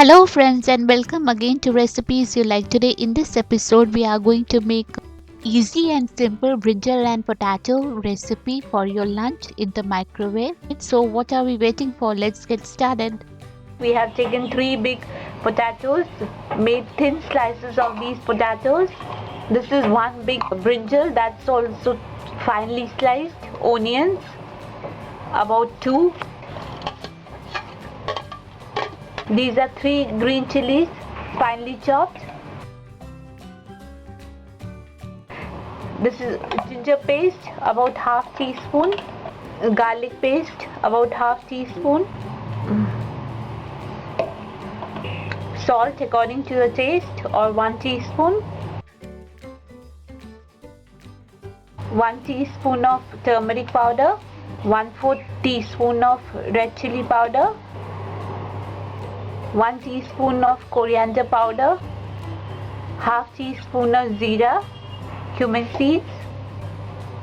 Hello friends and welcome again to Recipes You Like. Today in this episode we are going to make easy and simple brinjal and potato recipe for your lunch in the microwave. So what are we waiting for? Let's get started. We have taken 3 big potatoes, made thin slices of these potatoes. This is 1 big brinjal that's also finely sliced. Onions, about 2. These are 3 green chilies, finely chopped. This is ginger paste, about half teaspoon. Garlic paste, about half teaspoon. Salt according to your taste, or 1 teaspoon. 1 teaspoon of turmeric powder. 1/4 teaspoon of red chili powder. 1 teaspoon of coriander powder, half teaspoon of jeera, cumin seeds,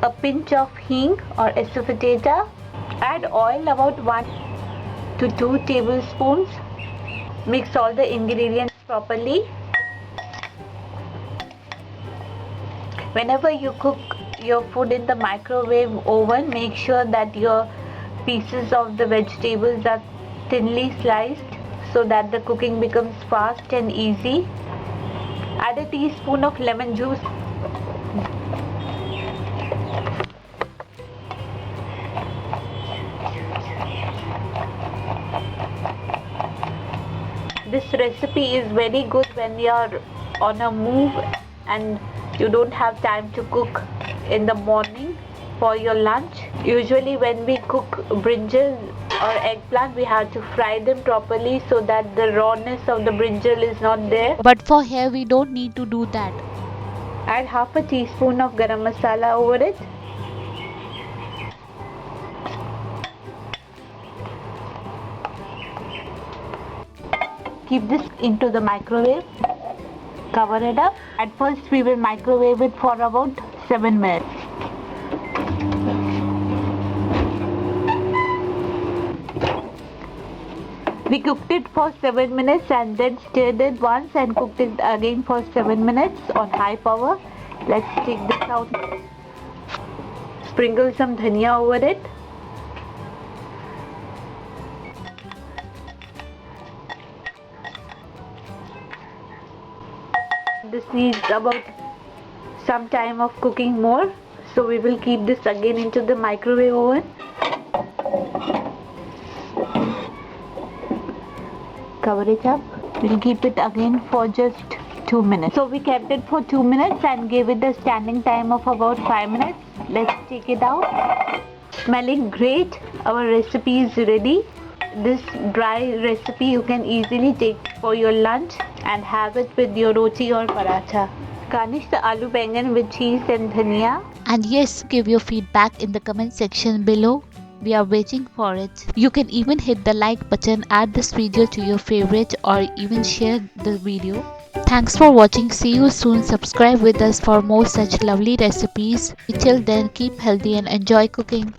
a pinch of hing or asafoetida. Add oil about 1 to 2 tablespoons. Mix all the ingredients properly. Whenever you cook your food in the microwave oven, make sure that your pieces of the vegetables are thinly sliced, so that the cooking becomes fast and easy. Add a teaspoon of lemon juice. This recipe is very good when you are on a move and you don't have time to cook in the morning for your lunch. Usually when we cook brinjal or eggplant, we have to fry them properly so that the rawness of the brinjal is not there. But for here we don't need to do that. Add half a teaspoon of garam masala over it. Keep this into the microwave. Cover it up. At first we will microwave it for about 7 minutes. We cooked it for 7 minutes and then stirred it once and cooked it again for 7 minutes on high power. Let's take this out. Sprinkle some dhania over it. This needs about some time of cooking more, so we will keep this again into the microwave oven. Cover it up. We'll keep it again for just 2 minutes. So we kept it for 2 minutes and gave it a standing time of about 5 minutes. Let's take it out. Smelling great. Our recipe is ready. This dry recipe you can easily take for your lunch and have it with your roti or paratha. Garnish the aloo baingan with cheese and dhania. And yes, give your feedback in the comment section below. We are waiting for it. You can even hit the like button, add this video to your favorite, or even share the video. Thanks for watching. See you soon. Subscribe with us for more such lovely recipes. Till then, keep healthy and enjoy cooking.